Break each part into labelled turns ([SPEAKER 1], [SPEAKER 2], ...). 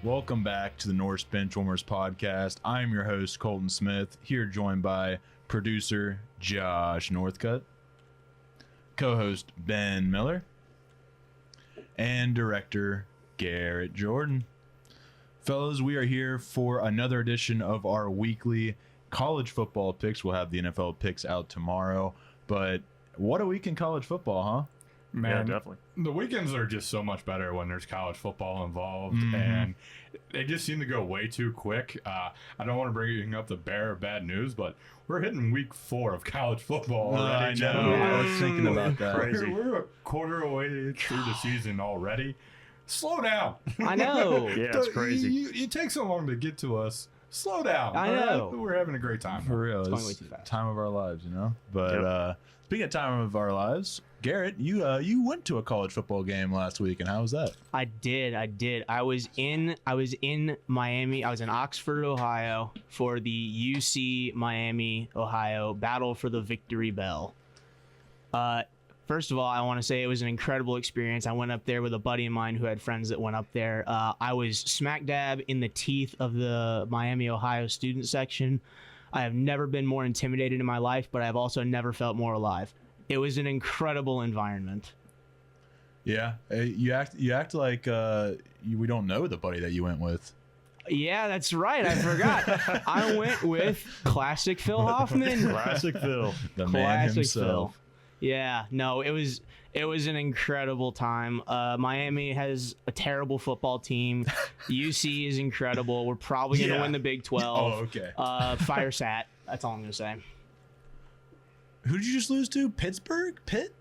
[SPEAKER 1] Welcome back to the Norse Benchwarmers podcast. I'm your host, Colton Smith, here joined by producer Josh Northcutt, co-host Ben Miller, and director Garrett Jordan. Fellas, we are here for another edition of our weekly college football picks. We'll have the NFL picks out tomorrow, but what a week in college football, huh?
[SPEAKER 2] Man,
[SPEAKER 3] yeah, definitely.
[SPEAKER 2] The weekends are just so much better when there's college football involved, and they just seem to go way too quick. I don't want to bring up the bearer of bad news, but we're hitting week 4 of college football already.
[SPEAKER 1] I know. I was thinking about that.
[SPEAKER 2] We're a quarter away through the season already. Slow down.
[SPEAKER 4] I know.
[SPEAKER 3] Yeah, it's crazy.
[SPEAKER 2] It takes so long to get to us. Slow down.
[SPEAKER 4] I know.
[SPEAKER 2] Right? We're having a great time.
[SPEAKER 1] For real.
[SPEAKER 4] It's
[SPEAKER 1] It's
[SPEAKER 4] going way too fast.
[SPEAKER 1] time of our lives, you know? But speaking of time of our lives, Garrett, you went to a college football game last week, and how was that?
[SPEAKER 4] I did. I was in Miami. I was in Oxford, Ohio for the UC Miami, Ohio Battle for the Victory Bell. First of all, I want to say it was an incredible experience. I went up there with a buddy of mine who had friends that went up there. I was smack dab in the teeth of the Miami, Ohio student section. I have never been more intimidated in my life, but I've also never felt more alive. It was an incredible environment.
[SPEAKER 1] Yeah, you act like we don't know the buddy that you went with.
[SPEAKER 4] Yeah, that's right. I forgot. I went with classic Phil Hoffman.
[SPEAKER 3] Classic Phil.
[SPEAKER 1] The man
[SPEAKER 4] Classic
[SPEAKER 1] himself.
[SPEAKER 4] Phil. Yeah, no, it was an incredible time. Miami has a terrible football team. UC is incredible. We're probably going to win the Big 12.
[SPEAKER 1] Oh, okay.
[SPEAKER 4] Fire Sat. That's all I'm going to say.
[SPEAKER 1] Who did you just lose to? Pittsburgh? Pitt?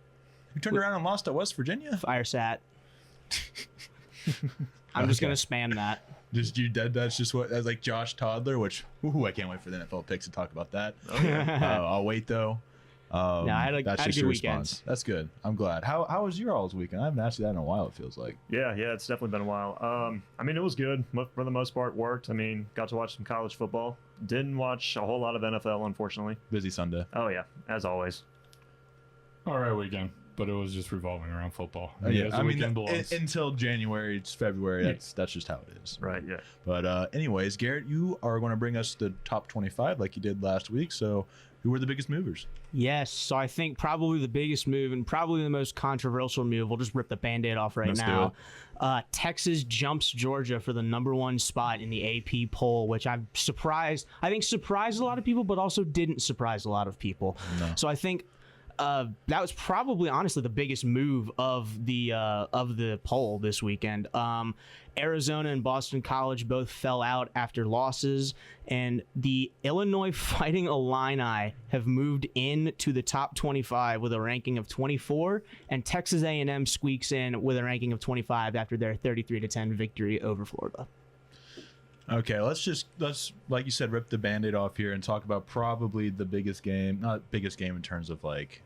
[SPEAKER 1] You turned around and lost to West Virginia?
[SPEAKER 4] Fire Sat. I'm just going to spam that.
[SPEAKER 1] Just you dead. That's just what. That's like Josh Toddler. Which I can't wait for the NFL picks to talk about that. I'll wait though.
[SPEAKER 4] I had a
[SPEAKER 1] that's
[SPEAKER 4] good
[SPEAKER 1] just your
[SPEAKER 4] weekend.
[SPEAKER 1] response. That's good. I'm glad. How was your all's weekend? I haven't asked you that in a while. It feels like.
[SPEAKER 3] Yeah, it's definitely been a while. I mean, it was good for the most part. Worked. I mean, got to watch some college football. Didn't watch a whole lot of NFL, unfortunately.
[SPEAKER 1] Busy Sunday.
[SPEAKER 3] Oh yeah, as always.
[SPEAKER 2] All right, weekend, but it was just revolving around football.
[SPEAKER 1] Yeah,
[SPEAKER 2] As
[SPEAKER 1] I
[SPEAKER 2] the
[SPEAKER 1] mean,
[SPEAKER 2] weekend belongs.
[SPEAKER 1] until January, it's February. That's just how it is.
[SPEAKER 3] Right. Yeah.
[SPEAKER 1] But anyways, Garrett, you are going to bring us the top 25 like you did last week. So, who were the biggest movers?
[SPEAKER 4] Yes, so I think probably the biggest move and probably the most controversial move, we'll just rip the Band-Aid off right now. Texas jumps Georgia for the #1 spot in the AP poll, which I think surprised a lot of people, but also didn't surprise a lot of people.
[SPEAKER 1] No.
[SPEAKER 4] So I think that was probably honestly the biggest move of the poll this weekend. Arizona and Boston College both fell out after losses, and the Illinois Fighting Illini have moved into the top 25 with a ranking of 24, and Texas A&M squeaks in with a ranking of 25 after their 33-10 victory over Florida.
[SPEAKER 1] Okay, let's like you said, rip the Band-Aid off here and talk about probably the biggest game, not biggest game in terms of like,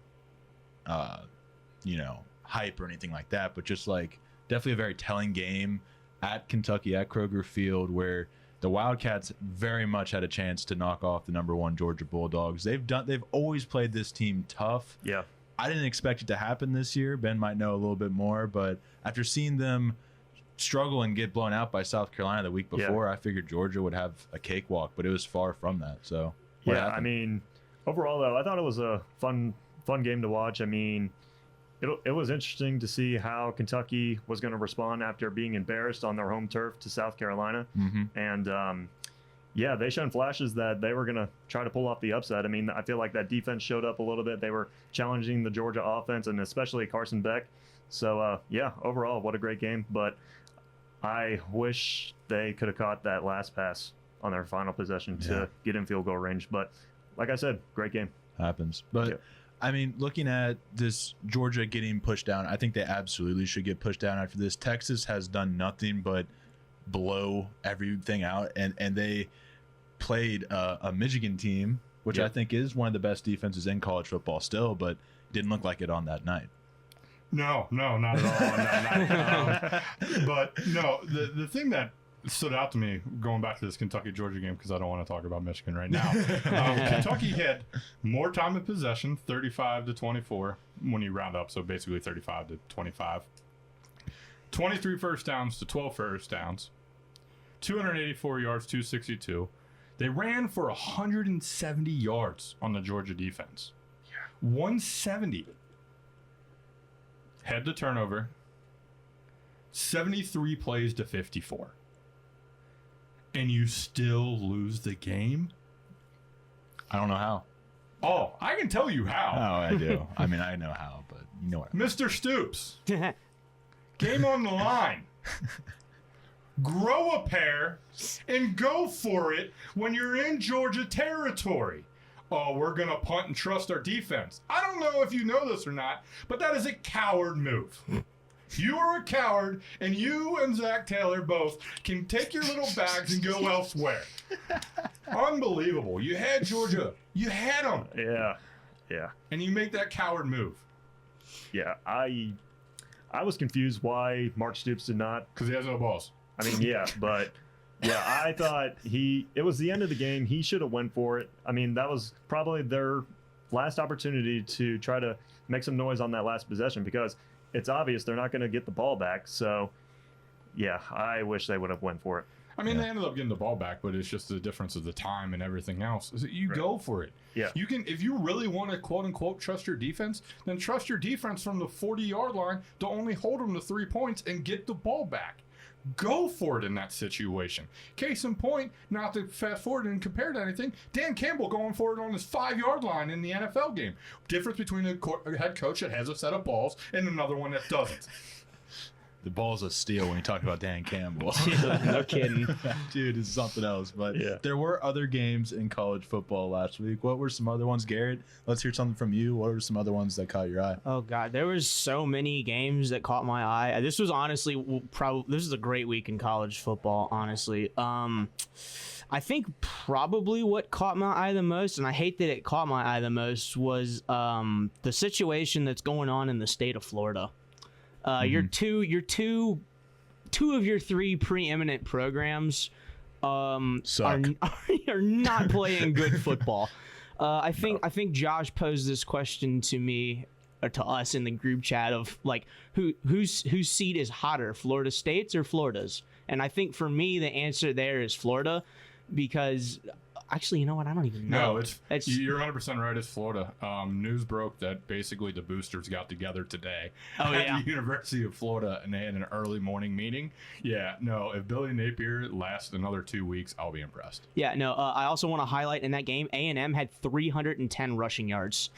[SPEAKER 1] hype or anything like that, but just like definitely a very telling game at Kentucky at Kroger Field where the Wildcats very much had a chance to knock off the #1 Georgia Bulldogs. They've always played this team tough.
[SPEAKER 3] Yeah.
[SPEAKER 1] I didn't expect it to happen this year. Ben might know a little bit more, but after seeing them struggle and get blown out by South Carolina the week before, I figured Georgia would have a cakewalk, but it was far from that. So
[SPEAKER 3] yeah, I mean, overall though, I thought it was a fun game to watch. I mean, it was interesting to see how Kentucky was going to respond after being embarrassed on their home turf to South Carolina, and they showed flashes that they were going to try to pull off the upset. I mean, I feel like that defense showed up a little bit. They were challenging the Georgia offense and especially Carson Beck. So overall, what a great game. But I wish they could have caught that last pass on their final possession to get in field goal range. But like I said, great game.
[SPEAKER 1] Happens. But I mean, looking at this Georgia getting pushed down, I think they absolutely should get pushed down after this. Texas has done nothing but blow everything out, and they played a Michigan team, which I think is one of the best defenses in college football still, but didn't look like it on that night.
[SPEAKER 2] No, not at all on that night. But no, the thing that stood out to me going back to this Kentucky-Georgia game, because I don't want to talk about Michigan right now. Kentucky had more time of possession, 35-24, when you round up, so basically 35-25. 23 first downs to 12 first downs. 284 yards, 262. They ran for 170 yards on the Georgia defense. 170. Had the turnover. 73 plays to 54. And you still lose the game?
[SPEAKER 1] I don't know how.
[SPEAKER 2] Oh, I can tell you
[SPEAKER 1] Oh,
[SPEAKER 2] how.
[SPEAKER 1] I do. I mean, I know how, but you know what I mean.
[SPEAKER 2] Mr. Stoops, game on the line. Grow a pair and go for it when you're in Georgia territory. Oh, we're going to punt and trust our defense. I don't know if you know this or not, but that is a coward move. You are a coward, and you and Zach Taylor both can take your little bags and go elsewhere. Unbelievable. You had Georgia. You had them.
[SPEAKER 3] Yeah.
[SPEAKER 2] And you make that coward move.
[SPEAKER 3] Yeah. I was confused why Mark Stoops did not.
[SPEAKER 2] Because he has no balls.
[SPEAKER 3] I mean, yeah, but yeah, I thought it was the end of the game. He should have went for it. I mean, that was probably their last opportunity to try to make some noise on that last possession because it's obvious they're not going to get the ball back. So, yeah, I wish they would have went for it.
[SPEAKER 2] I mean, they ended up getting the ball back, but it's just the difference of the time and everything else. You go for it.
[SPEAKER 3] Yeah.
[SPEAKER 2] You can, if you really want to quote unquote trust your defense, then trust your defense from the 40-yard line to only hold them to 3 points and get the ball back. Go for it in that situation. Case in point, not to fast forward and compare to anything, Dan Campbell going for it on his 5-yard line in the NFL game. Difference between a head coach that has a set of balls and another one that doesn't.
[SPEAKER 1] The ball's of steel when you talk about Dan Campbell.
[SPEAKER 4] No kidding.
[SPEAKER 1] Dude, it's something else. But
[SPEAKER 3] Yeah.
[SPEAKER 1] there were other games in college football last week. What were some other ones, Garrett? Let's hear something from you. What were some other ones that caught your eye?
[SPEAKER 4] Oh God, there was so many games that caught my eye. This was honestly this is a great week in college football. Honestly, I think probably what caught my eye the most, and I hate that it caught my eye the most, was the situation that's going on in the state of Florida. Your two of your three preeminent programs
[SPEAKER 1] Suck.
[SPEAKER 4] are not playing good football. I think Josh posed this question to me or to us in the group chat of like whose seat is hotter, Florida State's or Florida's? And I think for me the answer there is Florida, because actually, you know what? I don't even know.
[SPEAKER 2] No, you're 100% right. It's Florida. News broke that basically the boosters got together today at the University of Florida, and they had an early morning meeting. Yeah, no, if Billy Napier lasts another 2 weeks, I'll be impressed.
[SPEAKER 4] Yeah, no. I also want to highlight in that game, A&M had 310 rushing yards.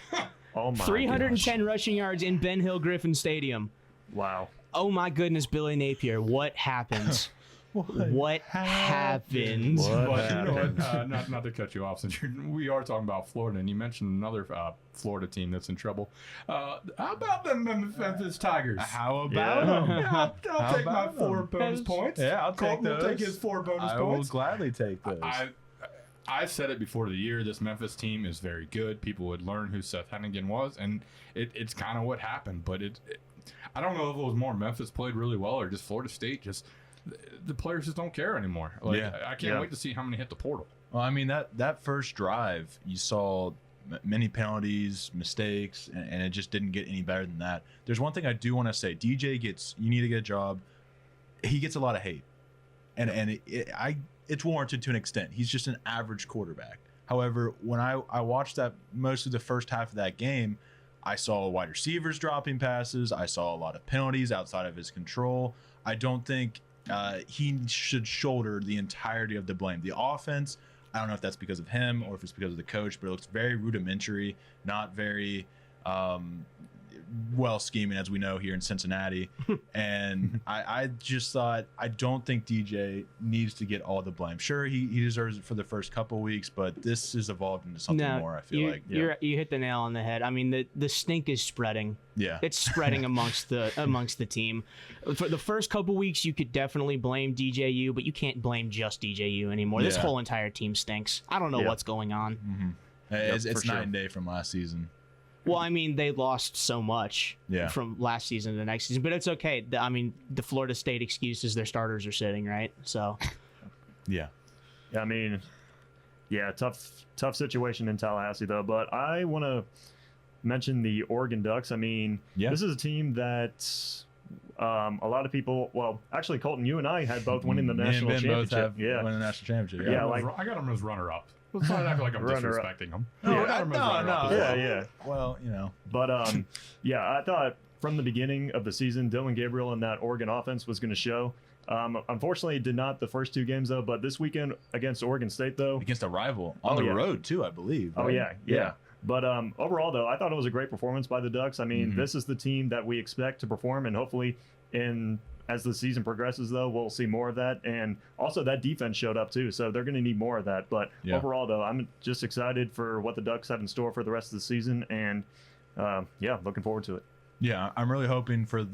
[SPEAKER 3] Oh my
[SPEAKER 4] 310 rushing yards in Ben Hill Griffin Stadium.
[SPEAKER 3] Wow.
[SPEAKER 4] Oh my goodness, Billy Napier, what happened? What happened?
[SPEAKER 2] But you know what? Not to cut you off, since we are talking about Florida, and you mentioned another Florida team that's in trouble. How about them Memphis Tigers?
[SPEAKER 1] How about
[SPEAKER 2] Yeah, I'll take my
[SPEAKER 1] about
[SPEAKER 2] 4
[SPEAKER 1] them?
[SPEAKER 2] bonus points.
[SPEAKER 1] Yeah, I'll take
[SPEAKER 2] Colton
[SPEAKER 1] those.
[SPEAKER 2] will take his 4 bonus
[SPEAKER 1] I will
[SPEAKER 2] points.
[SPEAKER 1] gladly take those.
[SPEAKER 2] I said it before the year. This Memphis team is very good. People would learn who Seth Hennigan was, and it's kind of what happened. But I don't know if it was more Memphis played really well or just Florida State just. The players just don't care anymore. Like,
[SPEAKER 1] Yeah.
[SPEAKER 2] I can't wait to see how many hit the portal.
[SPEAKER 1] Well, I mean, that first drive, you saw many penalties, mistakes, and it just didn't get any better than that. There's one thing I do want to say. DJ you need to get a job. He gets a lot of hate. And it's warranted to an extent. He's just an average quarterback. However, when I watched that, mostly the first half of that game, I saw wide receivers dropping passes. I saw a lot of penalties outside of his control. I don't think he should shoulder the entirety of the blame. The offense, I don't know if that's because of him or if it's because of the coach, but it looks very rudimentary, not very well scheming, as we know here in Cincinnati. And I just thought, I don't think DJ needs to get all the blame. Sure, he deserves it for the first couple weeks, but this has evolved into something more, I feel like.
[SPEAKER 4] You hit the nail on the head. I mean, the stink is spreading.
[SPEAKER 1] Yeah.
[SPEAKER 4] It's spreading amongst the team. For the first couple weeks, you could definitely blame DJU, but you can't blame just DJU anymore. This whole entire team stinks. I don't know what's going on.
[SPEAKER 1] Mm-hmm. It's night and day from last season.
[SPEAKER 4] Well, I mean, they lost so much from last season to the next season, but it's okay. I mean, the Florida State excuse is their starters are sitting, right? So,
[SPEAKER 1] yeah.
[SPEAKER 3] I mean, tough situation in Tallahassee, though. But I want to mention the Oregon Ducks. I mean, this is a team that A lot of people, well, actually, Colton, you and I had both winning the
[SPEAKER 1] Me and
[SPEAKER 3] national
[SPEAKER 1] Ben both
[SPEAKER 3] championship.
[SPEAKER 1] have
[SPEAKER 3] Yeah.
[SPEAKER 1] won the national championship.
[SPEAKER 3] Yeah,
[SPEAKER 2] I
[SPEAKER 3] like-
[SPEAKER 2] got him as runner-up. Let's not act like I'm
[SPEAKER 3] Runner-up.
[SPEAKER 2] disrespecting him.
[SPEAKER 1] No,
[SPEAKER 2] I got him as runner-up.
[SPEAKER 3] Yeah, yeah.
[SPEAKER 1] Well, you know.
[SPEAKER 3] But yeah, I thought from the beginning of the season, Dylan Gabriel and that Oregon offense was going to show. Unfortunately, it did not the first two games though. But this weekend against Oregon State though,
[SPEAKER 1] Against a rival on the
[SPEAKER 3] yeah.
[SPEAKER 1] road too, I believe.
[SPEAKER 3] oh
[SPEAKER 1] right?
[SPEAKER 3] yeah. But overall though, I thought it was a great performance by the Ducks. I mean, this is the team that we expect to perform, and hopefully, as the season progresses though, we'll see more of that. And also that defense showed up too, so they're going to need more of that. But
[SPEAKER 1] Yeah.
[SPEAKER 3] overall though, I'm just excited for what the Ducks have in store for the rest of the season, and yeah, looking forward to it.
[SPEAKER 1] Yeah, I'm really hoping for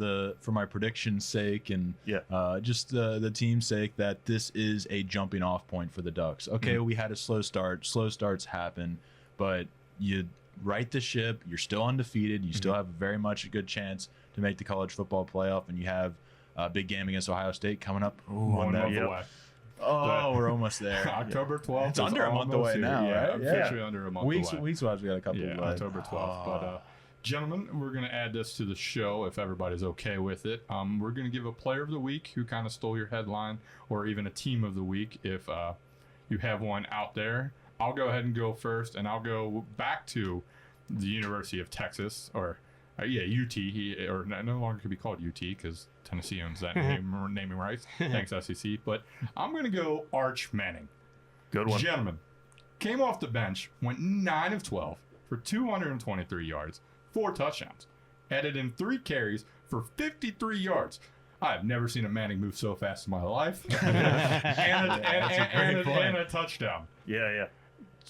[SPEAKER 1] my prediction's sake and
[SPEAKER 3] Yeah.
[SPEAKER 1] just the team's sake that this is a jumping off point for the Ducks. Okay, we had a slow start. Slow starts happen, but you right the ship. You're still undefeated. You still have very much a good chance to make the college football playoff, and you have a big game against Ohio State coming up. Ooh, on
[SPEAKER 2] 1
[SPEAKER 1] that.
[SPEAKER 2] month
[SPEAKER 3] Yep.
[SPEAKER 2] away.
[SPEAKER 1] Oh, we're almost there.
[SPEAKER 2] October 12th.
[SPEAKER 1] It's
[SPEAKER 2] is
[SPEAKER 1] under a month
[SPEAKER 2] almost
[SPEAKER 1] away
[SPEAKER 2] here.
[SPEAKER 1] now,
[SPEAKER 2] Yeah,
[SPEAKER 1] right? Yeah.
[SPEAKER 2] officially under a month
[SPEAKER 1] Weeks
[SPEAKER 2] away.
[SPEAKER 1] wise, we got a couple.
[SPEAKER 2] Yeah,
[SPEAKER 1] left.
[SPEAKER 2] October 12th. But gentlemen, we're going to add this to the show if everybody's okay with it. We're going to give a player of the week who kind of stole your headline, or even a team of the week if you have one out there. I'll go ahead and go first, and I'll go back to the University of Texas, or UT. Or no longer could be called UT because Tennessee owns that naming rights. Thanks, SEC. But I'm going to go Arch Manning.
[SPEAKER 3] Good one.
[SPEAKER 2] Gentlemen, came off the bench, went 9 of 12 for 223 yards, 4 touchdowns, added in 3 carries for 53 yards. I've never seen a Manning move so fast in my life. and a touchdown.
[SPEAKER 3] Yeah.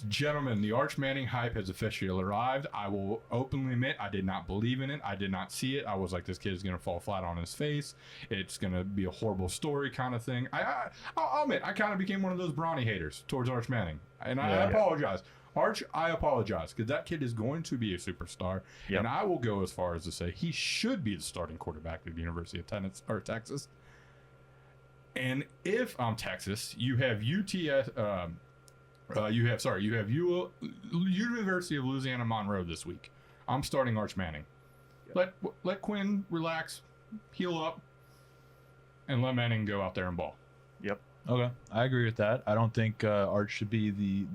[SPEAKER 2] Gentlemen, the Arch Manning hype has officially arrived. I will openly admit I did not believe in it. I did not see it. I was like, this kid is going to fall flat on his face. It's going to be a horrible story kind of thing. I'll admit, I kind of became one of those Brawny haters towards Arch Manning. And I apologize. Arch, I apologize, because that kid is going to be a superstar.
[SPEAKER 3] Yep.
[SPEAKER 2] And I will go as far as to say he should be the starting quarterback at the University of Texas. And if I'm Texas, you have UTS... you have University of Louisiana Monroe this week. I'm starting Arch Manning. Let Quinn relax, heal up, and let Manning go out there and ball.
[SPEAKER 3] Yep.
[SPEAKER 1] Okay, I agree with that. I don't think Arch should be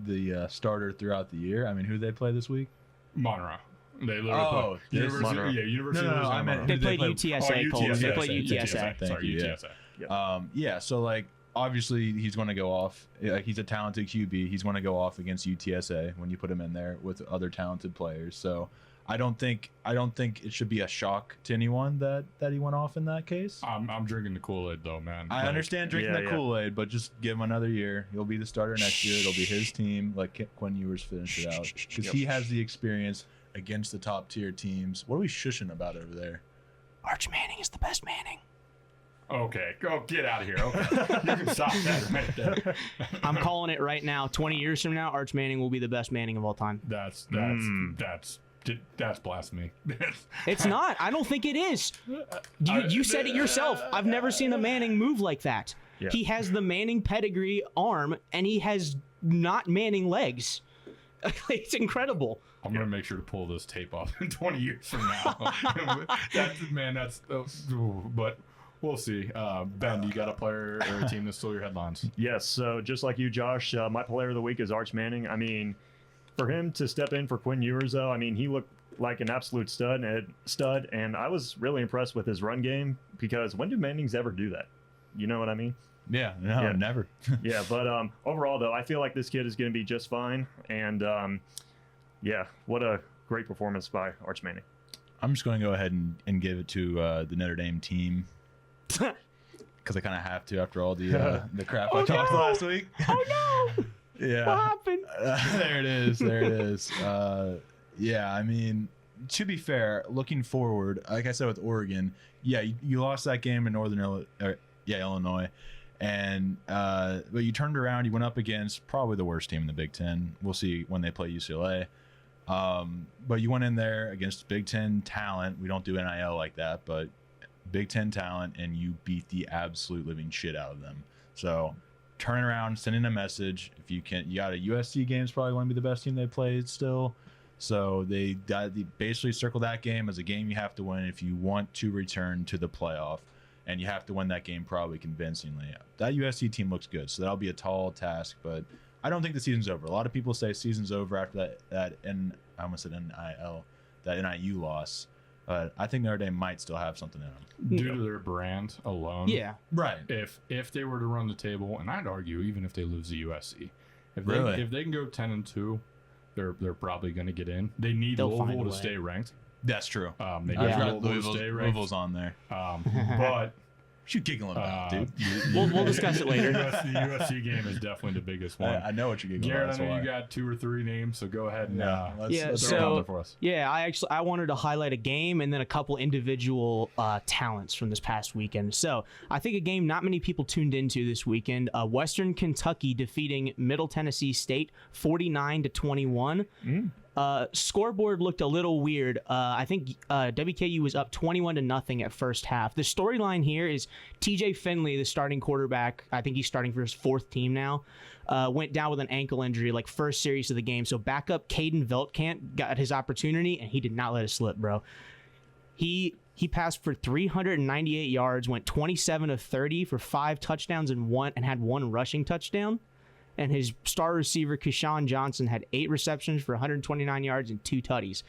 [SPEAKER 1] the starter throughout the year. I mean, who did they play this week?
[SPEAKER 2] Monroe. They literally
[SPEAKER 1] Oh,
[SPEAKER 2] play
[SPEAKER 1] this
[SPEAKER 2] University.
[SPEAKER 3] Monroe.
[SPEAKER 2] Yeah, University
[SPEAKER 1] No,
[SPEAKER 2] of
[SPEAKER 1] no,
[SPEAKER 2] Louisiana
[SPEAKER 1] I meant
[SPEAKER 2] Monroe.
[SPEAKER 1] who
[SPEAKER 4] They played
[SPEAKER 1] play-
[SPEAKER 4] UTSA, Colton. They played
[SPEAKER 1] UTSA.
[SPEAKER 4] UTSA.
[SPEAKER 1] Thank
[SPEAKER 2] Sorry,
[SPEAKER 1] you,
[SPEAKER 2] UTSA.
[SPEAKER 1] Yeah, so like obviously he's going to go off. Like he's a talented QB. He's going to go off against UTSA when you put him in there with other talented players. So I don't think it should be a shock to anyone that he went off in that case.
[SPEAKER 2] I'm drinking the Kool-Aid though, man.
[SPEAKER 1] I
[SPEAKER 2] Like,
[SPEAKER 1] understand drinking
[SPEAKER 3] yeah,
[SPEAKER 1] the
[SPEAKER 3] yeah.
[SPEAKER 1] Kool-Aid, but just give him another year. He'll be the starter next year. It'll be his team, like Quinn Ewers finished it out, because he has the experience against the top tier teams. What are we shushing about over there?
[SPEAKER 4] Arch Manning is the best Manning.
[SPEAKER 2] Okay, go get out of here. Okay, you can stop that right there.
[SPEAKER 4] I'm calling it right now. 20 years from now, Arch Manning will be the best Manning of all time.
[SPEAKER 2] That's blasphemy.
[SPEAKER 4] It's not. I don't think it is. You said it yourself. I've never seen a Manning move like that.
[SPEAKER 3] Yeah.
[SPEAKER 4] He has the Manning pedigree arm, and he has not Manning legs. It's incredible.
[SPEAKER 2] I'm gonna make sure to pull this tape off in 20 years from now. But we'll see. Ben, you got a player or a team that stole your headlines?
[SPEAKER 3] Yes, so just like you, Josh, my player of the week is Arch Manning. I mean, for him to step in for Quinn Ewers, though, I mean, he looked like an absolute stud, and I was really impressed with his run game, because when do Mannings ever do that? You know what I mean?
[SPEAKER 1] Yeah, no,
[SPEAKER 3] Yeah.
[SPEAKER 1] never.
[SPEAKER 3] Yeah, but overall, though, I feel like this kid is going to be just fine, and yeah, what a great performance by Arch Manning.
[SPEAKER 1] I'm just going to go ahead and give it to the Notre Dame team, because I kind of have to after all the crap I talked last week.
[SPEAKER 4] Oh no!
[SPEAKER 1] Yeah.
[SPEAKER 4] What happened?
[SPEAKER 1] There it is. There it is. Yeah, I mean, to be fair, looking forward, like I said with Oregon, yeah, you lost that game in Illinois, and but you turned around. You went up against probably the worst team in the Big Ten. We'll see when they play UCLA. But you went in there against Big Ten talent. We don't do NIL like that, but Big Ten talent, and you beat the absolute living shit out of them. So turn around, sending a message. If you can, you got a USC game's probably going to be the best team they played still. So they basically circle that game as a game you have to win if you want to return to the playoff, and you have to win that game probably convincingly. That USC team looks good, so that'll be a tall task, but I don't think the season's over. A lot of people say season's over after I almost said NIL, that NIU loss. But I think Notre Dame might still have something in them.
[SPEAKER 2] Due to their brand alone.
[SPEAKER 4] Yeah.
[SPEAKER 1] Right.
[SPEAKER 2] If they were to run the table, and I'd argue even if they lose the USC, if they can go 10-2, they're probably going to get in. They need Louisville to stay ranked.
[SPEAKER 1] That's true.
[SPEAKER 2] They need Louisville to stay ranked.
[SPEAKER 1] Louisville's on there.
[SPEAKER 2] But
[SPEAKER 1] What you giggling about, dude?
[SPEAKER 4] We'll discuss it later.
[SPEAKER 2] The USC game is definitely the biggest one.
[SPEAKER 1] I know what you're giggling
[SPEAKER 2] Garrett,
[SPEAKER 1] about.
[SPEAKER 2] I know you got 2 or 3 names, so go ahead and
[SPEAKER 1] let's
[SPEAKER 2] throw it out there for us.
[SPEAKER 4] I wanted to highlight a game and then a couple individual talents from this past weekend. So I think a game not many people tuned into this weekend. Western Kentucky defeating Middle Tennessee State 49-21. Scoreboard looked a little weird. I think WKU was up 21-0 at first half. The storyline here is TJ Finley, the starting quarterback, I think he's starting for his 4th team now, went down with an ankle injury, like first series of the game. So backup Caden Veltkamp got his opportunity, and he did not let it slip, bro. He passed for 398 yards, went 27 of 30 for 5 touchdowns and had 1 rushing touchdown. And his star receiver, Keyshawn Johnson, had 8 receptions for 129 yards and 2 tutties.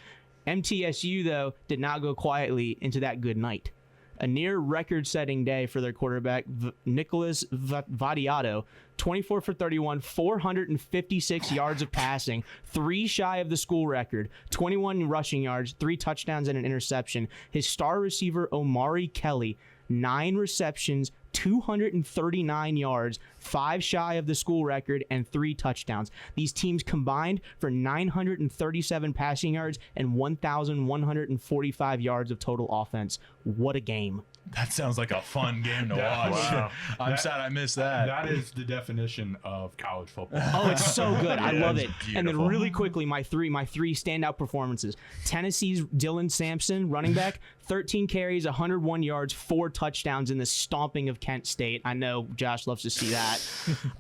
[SPEAKER 4] MTSU, though, did not go quietly into that good night. A near record-setting day for their quarterback, Nicholas Vadiato, 24 for 31, 456 yards of passing, 3 shy of the school record, 21 rushing yards, 3 touchdowns, and an interception. His star receiver, Omari Kelly, 9 receptions, 239 yards, 5 shy of the school record, and 3 touchdowns. These teams combined for 937 passing yards and 1,145 yards of total offense. What a game.
[SPEAKER 1] That sounds like a fun game to watch.
[SPEAKER 3] Wow.
[SPEAKER 1] I'm sad I missed that.
[SPEAKER 2] That is the definition of college football.
[SPEAKER 4] Oh, it's so good. I love it.
[SPEAKER 1] Beautiful.
[SPEAKER 4] And then really quickly, my three standout performances. Tennessee's Dylan Sampson, running back, 13 carries, 101 yards, 4 touchdowns in the stomping of Kent State. I know Josh loves to see that.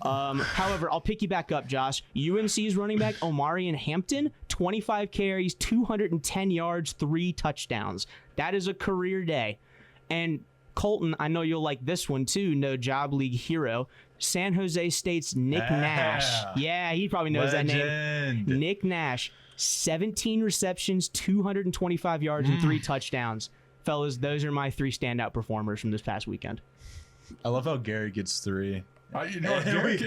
[SPEAKER 4] However, I'll pick you back up, Josh. UNC's running back, Omarion Hampton, 25 carries, 210 yards, 3 touchdowns. That is a career day. And Colton, I know you'll like this one too, no job league hero. San Jose State's Nick Nash. Yeah, he probably knows that name. Nick Nash, 17 receptions, 225 yards, and 3 touchdowns. Fellas, those are my 3 standout performers from this past weekend.
[SPEAKER 1] I love how Garrett gets 3.
[SPEAKER 2] You know what, Garrett,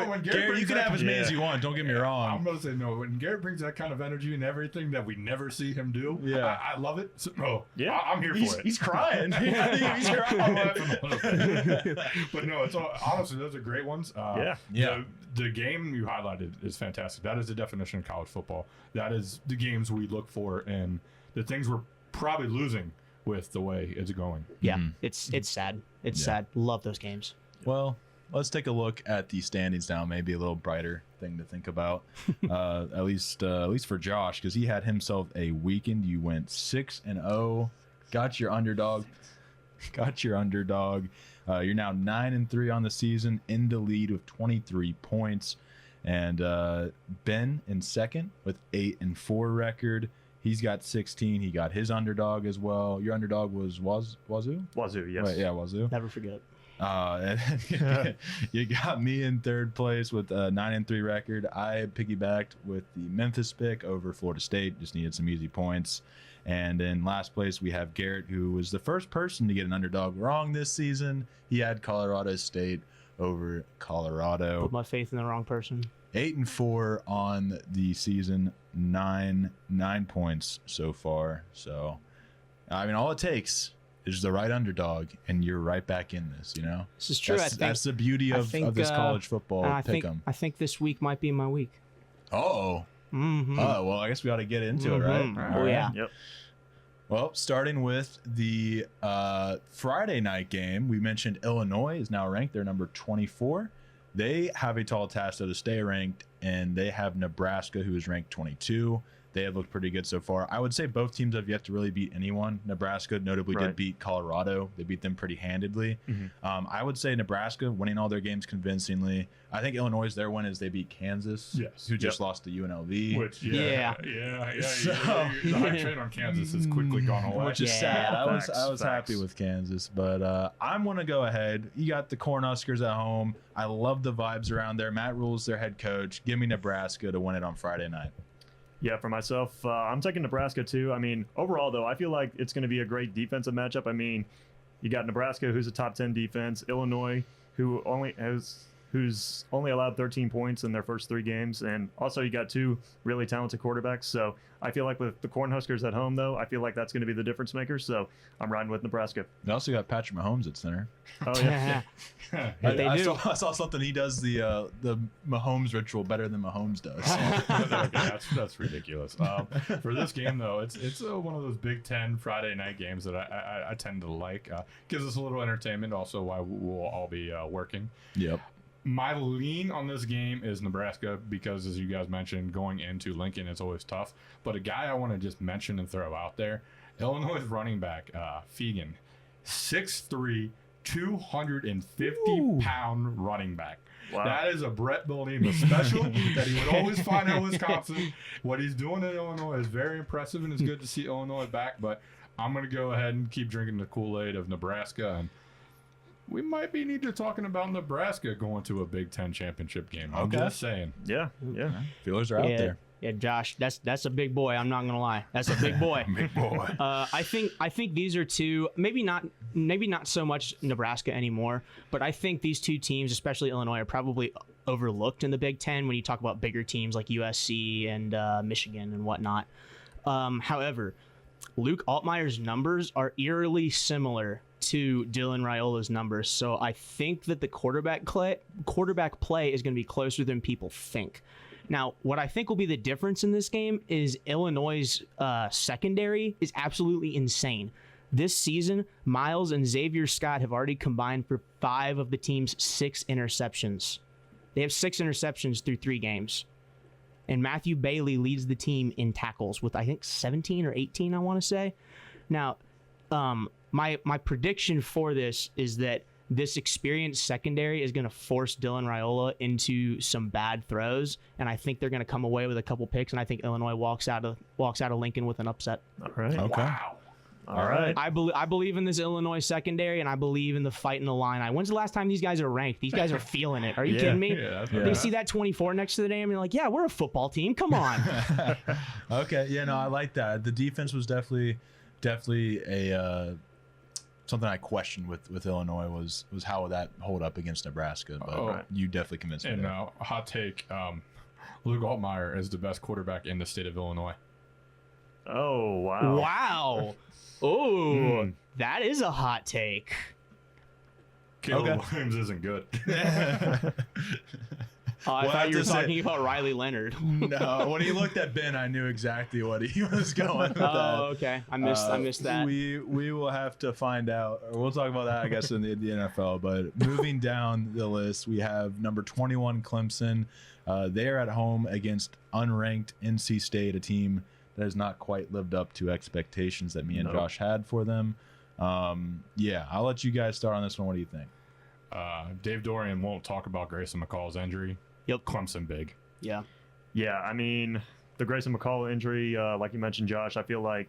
[SPEAKER 2] when Garrett
[SPEAKER 1] you can have as many as you want. Don't get me wrong.
[SPEAKER 2] I'm going to say no. When Garrett brings that kind of energy and everything that we never see him do, I love it. So, I'm here for it.
[SPEAKER 1] He's crying. He's crying.
[SPEAKER 2] I'm laughing. But no, honestly, those are great ones. The game you highlighted is fantastic. That is the definition of college football. That is the games we look for and the things we're probably losing with the way it's going.
[SPEAKER 4] Yeah, it's sad. It's sad. Love those games.
[SPEAKER 1] Well, let's take a look at the standings now. Maybe a little brighter thing to think about, at least for Josh, because he had himself a weekend. You went 6-0, got your underdog. You're now 9-3 on the season, in the lead with 23 points, and Ben in second with 8-4 record. He's got 16. He got his underdog as well. Your underdog was Wazoo?
[SPEAKER 3] Wazoo, yes.
[SPEAKER 1] Right, yeah, Wazoo.
[SPEAKER 4] Never forget.
[SPEAKER 1] And you got me in 3rd place with a 9-3 record. I piggybacked with the Memphis pick over Florida State. Just needed some easy points. And in last place, we have Garrett, who was the first person to get an underdog wrong this season. He had Colorado State over Colorado.
[SPEAKER 4] Put my faith in the wrong person.
[SPEAKER 1] 8-4 on the season, 9 points so far. So, I mean, all it takes is the right underdog, and you're right back in this. You know,
[SPEAKER 4] this is true.
[SPEAKER 1] That's the beauty of this college football pick'em.
[SPEAKER 4] I think this week might be my week.
[SPEAKER 1] Oh, well, I guess we ought to get into it, right?
[SPEAKER 4] Oh, yeah.
[SPEAKER 3] Yep.
[SPEAKER 1] Well, starting with the Friday night game, we mentioned Illinois is now ranked. They're number 24. They have a tall task, though, to stay ranked, and they have Nebraska, who is ranked 22. they have looked pretty good so far. I would say both teams have yet to really beat anyone. Nebraska notably did beat Colorado. They beat them pretty handedly. I would say Nebraska winning all their games convincingly. I think Illinois' their win is they beat Kansas, who just lost to UNLV.
[SPEAKER 2] Which, So, the hype train on Kansas has quickly gone away.
[SPEAKER 1] Which is sad. I was happy with Kansas, but I'm going to go ahead. You got the Cornhuskers at home. I love the vibes around there. Matt Rule's their head coach. Give me Nebraska to win it on Friday night.
[SPEAKER 3] Yeah, for myself, I'm taking Nebraska too. I mean, overall, though, I feel like it's going to be a great defensive matchup. I mean, you got Nebraska, who's a top 10 defense, Illinois, who's only allowed 13 points in their first 3 games, and also you got 2 really talented quarterbacks. So I feel like with the Cornhuskers at home, though, I feel like that's going to be the difference maker. So I'm riding with Nebraska.
[SPEAKER 1] They also got Patrick Mahomes at center.
[SPEAKER 3] Oh yeah.
[SPEAKER 1] I saw something. He does the Mahomes ritual better than Mahomes does.
[SPEAKER 2] That's ridiculous. For this game though, it's one of those Big Ten Friday night games that I tend to like. Gives us a little entertainment. Also, while we'll all be working.
[SPEAKER 1] Yep.
[SPEAKER 2] My lean on this game is Nebraska because, as you guys mentioned, going into Lincoln is always tough. But a guy I want to just mention and throw out there, Illinois running back Fegan, 6'3", 250-pound running back.
[SPEAKER 3] Wow.
[SPEAKER 2] That is a Brett Bielema special that he would always find at Wisconsin. What he's doing in Illinois is very impressive, and it's good to see Illinois back. But I'm going to go ahead and keep drinking the Kool-Aid of Nebraska, and we might be need to talking about Nebraska going to a Big Ten championship game. I'm just saying.
[SPEAKER 3] Yeah.
[SPEAKER 1] Feelers are out there.
[SPEAKER 4] Yeah, Josh, that's a big boy. I'm not gonna lie, that's a big boy.
[SPEAKER 1] Big boy.
[SPEAKER 4] I think these are two, maybe not so much Nebraska anymore, but I think these two teams, especially Illinois, are probably overlooked in the Big Ten when you talk about bigger teams like USC and Michigan and whatnot. However, Luke Altmaier's numbers are eerily similar to Dylan Raiola's numbers, so I think that the quarterback play is going to be closer than people think. Now, what I think will be the difference in this game is Illinois' secondary is absolutely insane. This season, Miles and Xavier Scott have already combined for 5 of the team's 6 interceptions. They have 6 interceptions through 3 games. And Matthew Bailey leads the team in tackles with, I think, 17 or 18, I want to say. Now, my prediction for this is that this experienced secondary is going to force Dylan Raiola into some bad throws, and I think they're going to come away with a couple picks, and I think Illinois walks out of Lincoln with an upset.
[SPEAKER 3] All right.
[SPEAKER 1] Okay.
[SPEAKER 2] Wow.
[SPEAKER 3] All right.
[SPEAKER 4] I believe in this Illinois secondary, and I believe in the fight in the line. When's the last time these guys are ranked? These guys are feeling it. Are you kidding me? They see that 24 next to the name and they're like, yeah, we're a football team. Come on.
[SPEAKER 1] Okay. Yeah, no, I like that. The defense was definitely a something I questioned with Illinois was how would that hold up against Nebraska, but you definitely convinced me.
[SPEAKER 2] And hot take, Luke Altmaier is the best quarterback in the state of Illinois.
[SPEAKER 3] Oh, wow.
[SPEAKER 4] Wow. Oh, that is a hot take.
[SPEAKER 2] Caleb Williams isn't good.
[SPEAKER 4] I thought you were talking about Riley Leonard.
[SPEAKER 1] No, when he looked at Ben, I knew exactly what he was going with.
[SPEAKER 4] Okay. I missed that.
[SPEAKER 1] We will have to find out. Or we'll talk about that, I guess, in the NFL. But moving down the list, we have number 21 Clemson. They are at home against unranked NC State, a team that has not quite lived up to expectations that me and Josh had for them. Yeah, I'll let you guys start on this one. What do you think?
[SPEAKER 2] Dave Dorian won't talk about Grayson McCall's injury.
[SPEAKER 4] Yep.
[SPEAKER 2] Clemson big.
[SPEAKER 4] Yeah.
[SPEAKER 3] Yeah, I mean, the Grayson McCall injury, like you mentioned, Josh, I feel like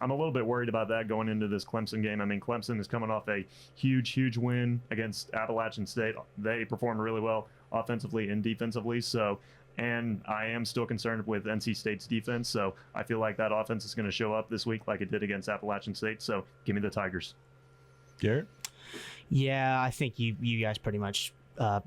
[SPEAKER 3] I'm a little bit worried about that going into this Clemson game. I mean, Clemson is coming off a huge win against Appalachian State. They performed really well offensively and defensively. And I am still concerned with NC State's defense. So I feel like that offense is going to show up this week like it did against Appalachian State. So give me the Tigers.
[SPEAKER 1] Garrett?
[SPEAKER 4] Yeah, I think you guys pretty much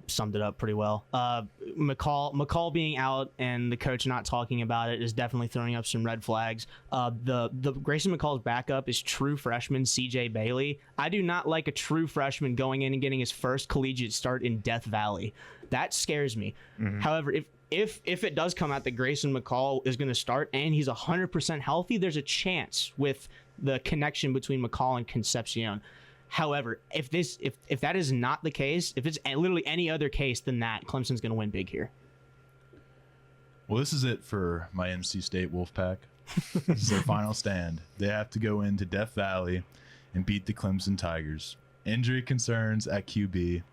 [SPEAKER 4] summed it up pretty well. McCall being out and the coach not talking about it is definitely throwing up some red flags. The Grayson McCall's backup is true freshman CJ Bailey. I do not like a true freshman going in and getting his first collegiate start in Death Valley. That scares me. Mm-hmm. However, if it does come out that Grayson McCall is going to start and he's 100% healthy, there's a chance with the connection between McCall and Concepcion. However, if that is not the case, if it's literally any other case than that, Clemson's going to win big here.
[SPEAKER 1] Well, this is it for my NC State Wolfpack. This is their final stand. They have to go into Death Valley and beat the Clemson Tigers. Injury concerns at QB.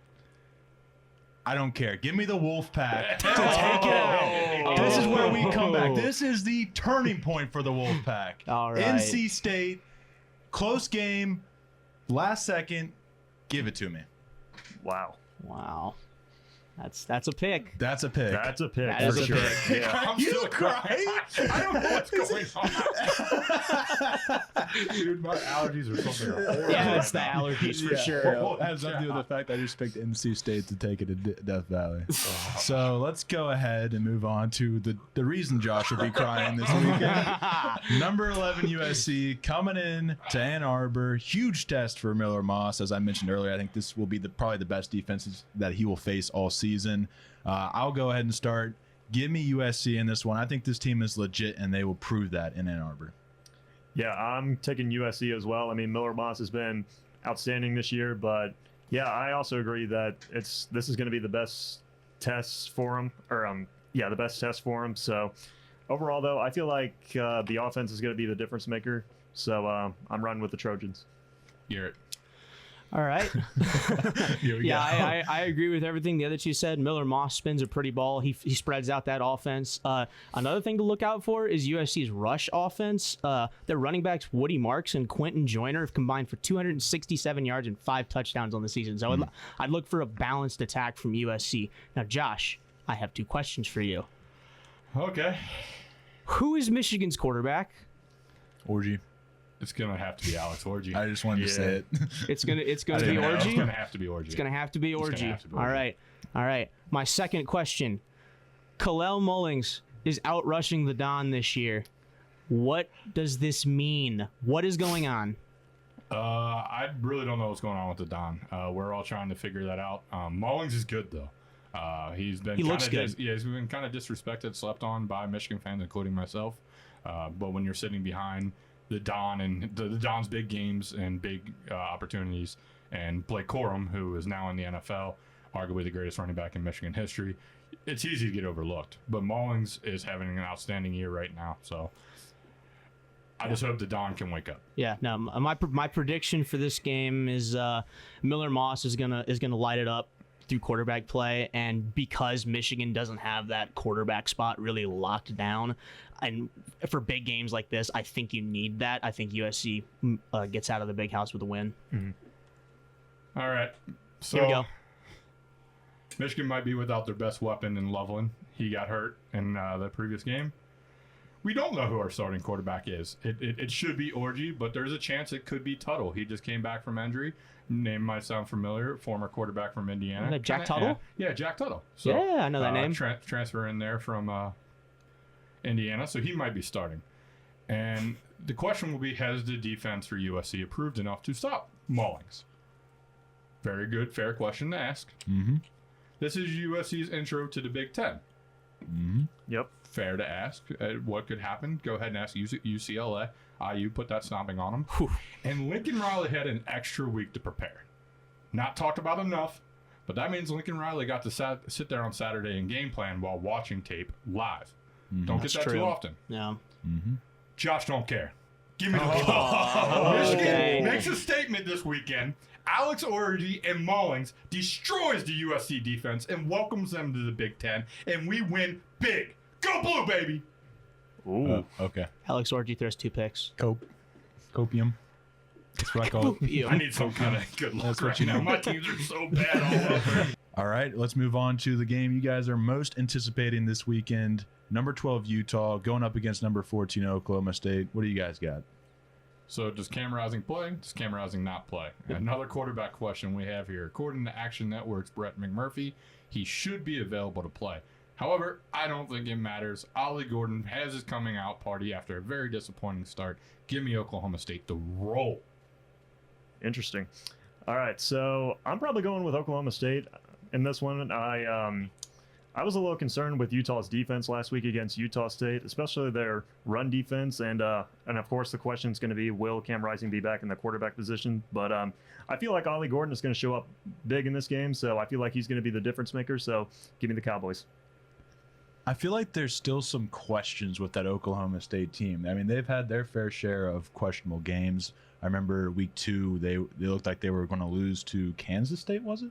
[SPEAKER 1] I don't care. Give me the Wolfpack to take it out. This is where we come back. This is the turning point for the Wolfpack.
[SPEAKER 4] All right.
[SPEAKER 1] NC State, close game, last second. Give it to me.
[SPEAKER 3] Wow.
[SPEAKER 4] Wow. That's a pick.
[SPEAKER 1] That's a pick.
[SPEAKER 3] That's a pick.
[SPEAKER 4] That is
[SPEAKER 3] for
[SPEAKER 4] a
[SPEAKER 3] sure.
[SPEAKER 4] pick.
[SPEAKER 3] Yeah.
[SPEAKER 2] I'm
[SPEAKER 1] You
[SPEAKER 2] still
[SPEAKER 1] crying?
[SPEAKER 2] I don't know what's going on. Dude, my allergies are something horrible.
[SPEAKER 4] Yeah, it's the allergies for sure.
[SPEAKER 1] It has nothing to do with the fact that I just picked NC State to take it to Death Valley. So let's go ahead and move on to the reason Josh will be crying this weekend. Number 11 USC coming in to Ann Arbor. Huge test for Miller Moss. As I mentioned earlier, I think this will be probably the best defenses that he will face all season. I'll go ahead and start. Give me USC in this one. I think this team is legit, and they will prove that in Ann Arbor.
[SPEAKER 3] Yeah, I'm taking USC as well. I mean, Miller Moss has been outstanding this year, but yeah, I also agree that this is going to be the best test for him, the best test for him. So overall, though, I feel like the offense is going to be the difference maker. So I'm running with the Trojans.
[SPEAKER 2] Garrett.
[SPEAKER 4] All right.
[SPEAKER 1] Here we
[SPEAKER 4] Yeah,
[SPEAKER 1] go.
[SPEAKER 4] I agree with everything the other two said. Miller Moss spins a pretty ball. He spreads out that offense. Another thing to look out for is USC's rush offense. Their running backs Woody Marks and Quentin Joyner have combined for 267 yards and 5 touchdowns on the season. So I'd look for a balanced attack from USC. Now, Josh, I have 2 questions for you.
[SPEAKER 2] Okay.
[SPEAKER 4] Who is Michigan's quarterback?
[SPEAKER 1] Orgy.
[SPEAKER 2] It's going to have to be Alex Orgy.
[SPEAKER 1] I just wanted to say it.
[SPEAKER 4] It's gonna
[SPEAKER 2] It's
[SPEAKER 4] be
[SPEAKER 2] going
[SPEAKER 4] Orgy.
[SPEAKER 2] to have to be Orgy.
[SPEAKER 4] It's gonna have to be Orgy.
[SPEAKER 2] have to be
[SPEAKER 4] All
[SPEAKER 2] Orgy.
[SPEAKER 4] right. My second question: Kalel Mullings is out rushing the Don this year. What does this mean? What is going on?
[SPEAKER 2] I really don't know what's going on with the Don. We're all trying to figure that out. Mullings is good though. He
[SPEAKER 4] looks good.
[SPEAKER 2] He's been kind of disrespected, slept on by Michigan fans, including myself. But when you're sitting behind the Don and the Don's big games and big opportunities, and Blake Corum, who is now in the NFL, arguably the greatest running back in Michigan history, it's easy to get overlooked. But Mullings is having an outstanding year right now, so I just hope the Don can wake up.
[SPEAKER 4] Yeah, no. My prediction for this game is Miller Moss is gonna light it up through quarterback play, and because Michigan doesn't have that quarterback spot really locked down, and for big games like this, I think you need that. I think USC gets out of the big house with a win.
[SPEAKER 2] All right, so
[SPEAKER 4] Here we go.
[SPEAKER 2] Michigan might be without their best weapon in Loveland. He got hurt in the previous game. We don't know who our starting quarterback is. It should be Orgy, but there's a chance it could be Tuttle. He just came back from injury. Name might sound familiar. Former quarterback from Indiana.
[SPEAKER 4] Jack Tuttle?
[SPEAKER 2] Yeah, Jack Tuttle. So,
[SPEAKER 4] Yeah, I know that name.
[SPEAKER 2] Transfer in there from Indiana, so he might be starting. And the question will be, has the defense for USC improved enough to stop Mullings? Very good, fair question to ask.
[SPEAKER 1] Mm-hmm.
[SPEAKER 2] This is USC's intro to the Big Ten.
[SPEAKER 1] Mm-hmm.
[SPEAKER 3] Yep.
[SPEAKER 2] Fair to ask. What could happen? Go ahead and ask UCLA. IU put that stomping on them.
[SPEAKER 4] Whew.
[SPEAKER 2] And Lincoln Riley had an extra week to prepare. Not talked about enough, but that means Lincoln Riley got to sit there on Saturday and game plan while watching tape live. Don't get that
[SPEAKER 4] true.
[SPEAKER 2] too often.
[SPEAKER 4] No.
[SPEAKER 1] Mm-hmm.
[SPEAKER 2] Josh don't care. Give me the Michigan
[SPEAKER 4] okay.
[SPEAKER 2] makes a statement this weekend. Alex Orgy and Mullings destroys the USC defense and welcomes them to the Big Ten, and we win big. Go blue, baby!
[SPEAKER 3] Ooh.
[SPEAKER 1] Okay.
[SPEAKER 4] Alex Orgy throws 2 picks.
[SPEAKER 1] Copium. That's what I call it.
[SPEAKER 2] I need some kind of good luck
[SPEAKER 1] That's what
[SPEAKER 2] right
[SPEAKER 1] you
[SPEAKER 2] now.
[SPEAKER 1] need.
[SPEAKER 2] My teams are so bad all over.
[SPEAKER 1] All right, let's move on to the game you guys are most anticipating this weekend. Number 12 Utah going up against number 14 Oklahoma State. What do you guys got?
[SPEAKER 2] So does Cam Rising play? Does Cam Rising not play? Another quarterback question we have here. According to Action Network's Brett McMurphy, he should be available to play. However, I don't think it matters. Ollie Gordon has his coming out party after a very disappointing start. Give me Oklahoma State the roll.
[SPEAKER 3] Interesting. All right, so I'm probably going with Oklahoma State in this one. I was a little concerned with Utah's defense last week against Utah State, especially their run defense, and of course the question is going to be, will Cam Rising be back in the quarterback position? But I feel like Ollie Gordon is going to show up big in this game, so I feel like he's going to be the difference maker. So give me the Cowboys.
[SPEAKER 1] I feel like there's still some questions with that Oklahoma State team. I mean, they've had their fair share of questionable games. I remember week 2, they looked like they were going to lose to Kansas State, was it?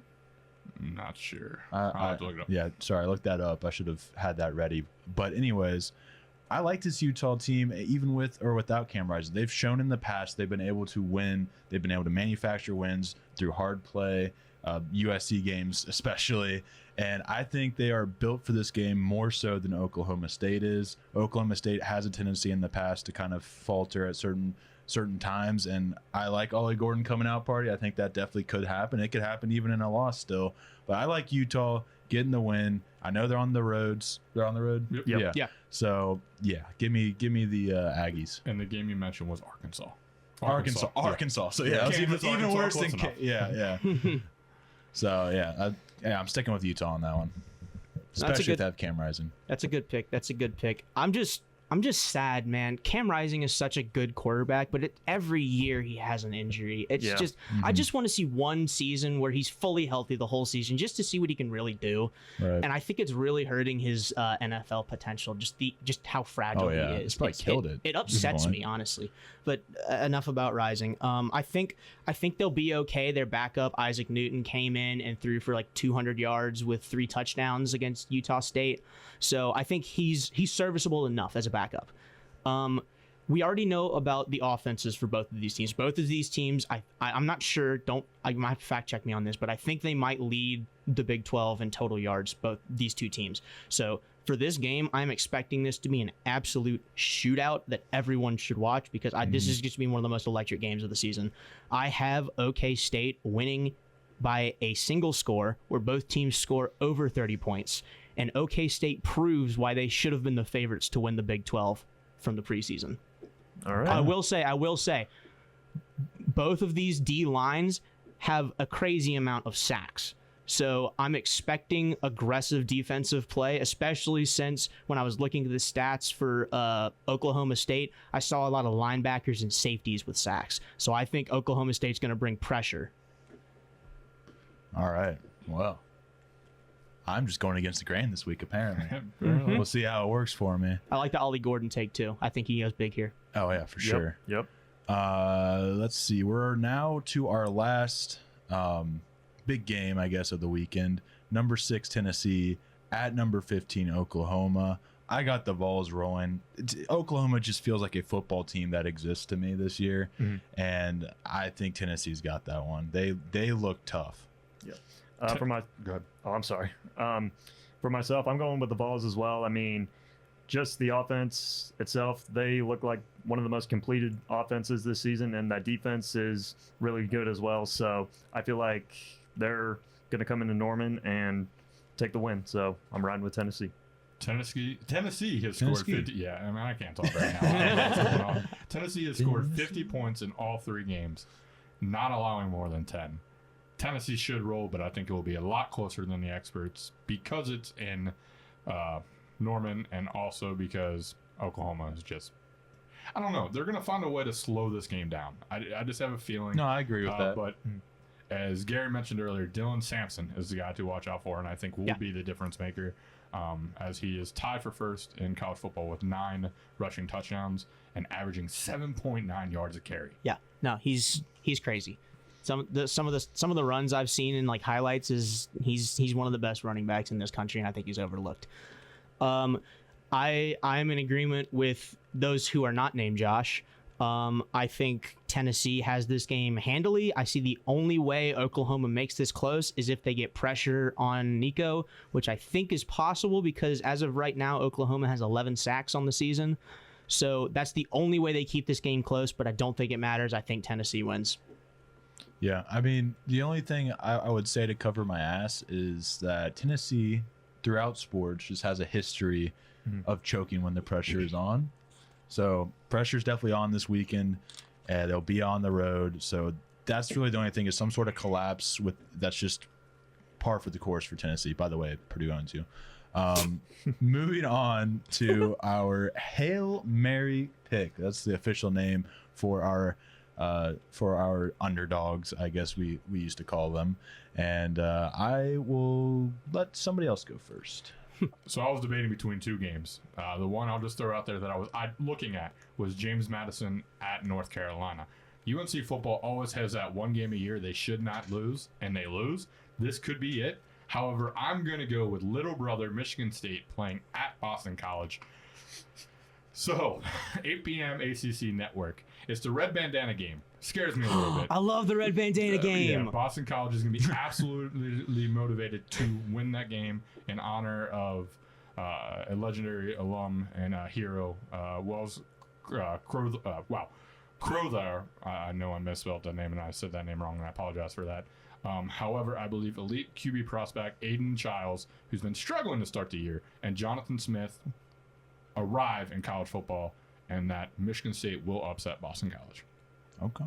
[SPEAKER 2] I'm not sure. I'll have to look it up.
[SPEAKER 1] Yeah, sorry, I looked that up. I should have had that ready. But anyways, I like this Utah team, even with or without Cam Rising. They've shown in the past they've been able to win. They've been able to manufacture wins through hard play, USC games especially. And I think they are built for this game more so than Oklahoma State is. Oklahoma State has a tendency in the past to kind of falter at certain times, and I like Ollie Gordon coming out party. I think that definitely could happen. It could happen even in a loss still. But I like Utah getting the win. I know they're on the roads. They're on the road?
[SPEAKER 2] Yep.
[SPEAKER 4] Yeah.
[SPEAKER 1] So, yeah, give me the Aggies.
[SPEAKER 2] And the game you mentioned was Arkansas.
[SPEAKER 1] Arkansas. So, yeah, it was even worse than yeah. So, yeah, I'm sticking with Utah on that one. Especially if they have Cam Rising.
[SPEAKER 4] That's a good pick. I'm just sad, man. Cam Rising is such a good quarterback, but every year he has an injury. It's just, I just want to see one season where he's fully healthy the whole season, just to see what he can really do.
[SPEAKER 1] Right.
[SPEAKER 4] And I think it's really hurting his NFL potential. Just how fragile he is.
[SPEAKER 1] It's probably killed it.
[SPEAKER 4] It upsets me, honestly. But enough about Rising. I think they'll be okay. Their backup Isaac Newton came in and threw for like 200 yards with 3 touchdowns against Utah State. So I think he's serviceable enough as a backup. We already know about the offenses for both of these teams. Both of these teams, I'm not sure. I might have to fact check me on this, but I think they might lead the Big 12 in total yards. Both these two teams. So for this game, I'm expecting this to be an absolute shootout that everyone should watch because this is going to be one of the most electric games of the season. I have OK State winning by a single score where both teams score over 30 points. And OK State proves why they should have been the favorites to win the Big 12 from the preseason.
[SPEAKER 3] All right.
[SPEAKER 4] I will say, both of these D lines have a crazy amount of sacks. So I'm expecting aggressive defensive play, especially since when I was looking at the stats for Oklahoma State, I saw a lot of linebackers and safeties with sacks. So I think Oklahoma State's going to bring pressure.
[SPEAKER 1] All right. Well, I'm just going against the grain this week, apparently. We'll see how it works for me.
[SPEAKER 4] I like the Ollie Gordon take, too. I think he goes big here.
[SPEAKER 1] Oh, yeah, for sure.
[SPEAKER 3] Yep.
[SPEAKER 1] Let's see. We're now to our last big game, I guess, of the weekend. Number 6, Tennessee, at number 15, Oklahoma. I got the Vols rolling. Oklahoma just feels like a football team that exists to me this year, and I think Tennessee's got that one. They look tough.
[SPEAKER 3] Yep. Go ahead. Oh, I'm sorry. For myself, I'm going with the Vols as well. I mean, just the offense itself, they look like one of the most completed offenses this season, and that defense is really good as well. So I feel like they're going to come into Norman and take the win. So I'm riding with Tennessee.
[SPEAKER 2] Tennessee has scored 50. Yeah, I mean, I can't talk right now. I don't know what's going on. Tennessee has scored 50 points in all 3 games, not allowing more than 10. Tennessee should roll, but I think it will be a lot closer than the experts because it's in Norman, and also because Oklahoma is just, I don't know, they're going to find a way to slow this game down. I just have a feeling.
[SPEAKER 1] No, I agree with that.
[SPEAKER 2] But as Gary mentioned earlier, Dylan Sampson is the guy to watch out for, and I think will be the difference maker, as he is tied for first in college football with 9 rushing touchdowns and averaging 7.9 yards a carry.
[SPEAKER 4] Yeah, no, he's crazy. Some of the runs I've seen in like highlights is he's one of the best running backs in this country, and I think he's overlooked. I'm in agreement with those who are not named Josh. I think Tennessee has this game handily. I see the only way Oklahoma makes this close is if they get pressure on Nico, which I think is possible because as of right now, Oklahoma has 11 sacks on the season. So that's the only way they keep this game close, but I don't think it matters. I think Tennessee wins.
[SPEAKER 1] Yeah, I mean, the only thing I would say to cover my ass is that Tennessee, throughout sports, just has a history of choking when the pressure is on. So pressure's definitely on this weekend. They'll be on the road. So that's really the only thing is some sort of collapse that's just par for the course for Tennessee. By the way, Purdue on too. Moving on to our Hail Mary pick. That's the official name for our underdogs, I guess we used to call them. And I will let somebody else go first.
[SPEAKER 2] So I was debating between two games. The one I'll just throw out there that I was looking at was James Madison at North Carolina. UNC football always has that one game a year they should not lose, and they lose. This could be it. However, I'm going to go with little brother Michigan State playing at Boston College. So, 8 p.m. ACC Network. It's the red bandana game. Scares me a little bit.
[SPEAKER 4] I love the red bandana game.
[SPEAKER 2] Yeah, Boston College is going to be absolutely motivated to win that game in honor of a legendary alum and a hero, Crowther. I know I misspelled that name and I said that name wrong, and I apologize for that. However, I believe elite QB prospect Aiden Childs, who's been struggling to start the year, and Jonathan Smith arrive in college football, and that Michigan State will upset Boston College.
[SPEAKER 1] Okay.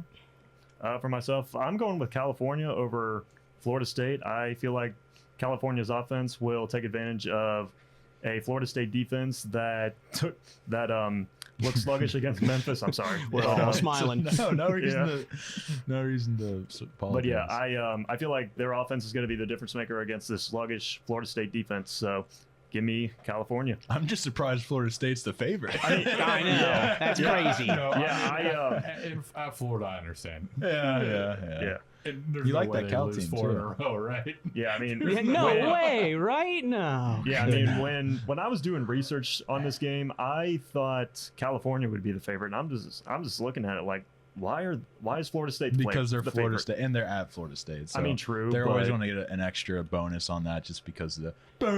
[SPEAKER 3] For myself, I'm going with California over Florida State. I feel like California's offense will take advantage of a Florida State defense that looks sluggish against Memphis. I'm sorry.
[SPEAKER 4] I'm smiling.
[SPEAKER 1] No reason to apologize.
[SPEAKER 3] But yeah, I feel like their offense is going to be the difference maker against this sluggish Florida State defense. So give me California.
[SPEAKER 1] I'm just surprised Florida State's the favorite.
[SPEAKER 4] I know.
[SPEAKER 3] Yeah.
[SPEAKER 4] That's crazy.
[SPEAKER 2] At Florida, I understand.
[SPEAKER 1] Yeah.
[SPEAKER 2] And there's
[SPEAKER 1] You
[SPEAKER 2] no
[SPEAKER 1] like
[SPEAKER 2] way
[SPEAKER 1] that
[SPEAKER 2] they
[SPEAKER 1] Cal
[SPEAKER 2] lose
[SPEAKER 1] team,
[SPEAKER 2] 4 in
[SPEAKER 1] too.
[SPEAKER 2] a row, right?
[SPEAKER 3] Yeah, I mean,
[SPEAKER 4] No way, right? No.
[SPEAKER 3] Yeah, I mean, when I was doing research on this game, I thought California would be the favorite, and I'm just looking at it like, why is Florida State
[SPEAKER 1] Because they're
[SPEAKER 3] the
[SPEAKER 1] Florida
[SPEAKER 3] favorite?
[SPEAKER 1] State and they're at Florida State. So
[SPEAKER 3] I mean, true.
[SPEAKER 1] They're always
[SPEAKER 3] but-
[SPEAKER 1] going to get an extra bonus on that just because of
[SPEAKER 4] Hey,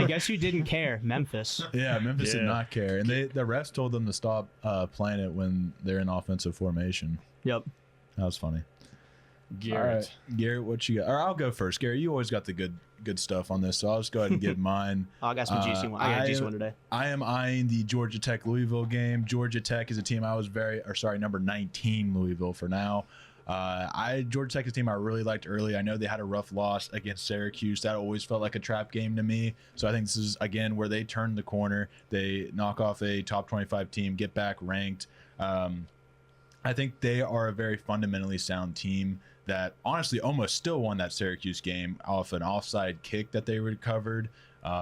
[SPEAKER 1] the.
[SPEAKER 4] guess who didn't care? Memphis.
[SPEAKER 1] Yeah, Memphis did
[SPEAKER 3] Yeah.
[SPEAKER 1] not care, and the refs told them to stop playing it when they're in offensive formation.
[SPEAKER 4] Yep.
[SPEAKER 1] That was funny.
[SPEAKER 2] Garrett.
[SPEAKER 1] All right, Garrett, what you got? Or I'll go first. Garrett, you always got the good stuff on this, so I'll just go ahead and give mine.
[SPEAKER 4] Oh, I got some juicy one. I got a juicy one today.
[SPEAKER 1] I am eyeing the Georgia Tech Louisville game. Georgia Tech is a team number 19 Louisville for now. Georgia Tech is a team I really liked early. I know they had a rough loss against Syracuse. That always felt like a trap game to me. So I think this is again where they turn the corner. They knock off a top 25 team, get back ranked. I think they are a very fundamentally sound team that honestly almost still won that Syracuse game off an offside kick that they recovered.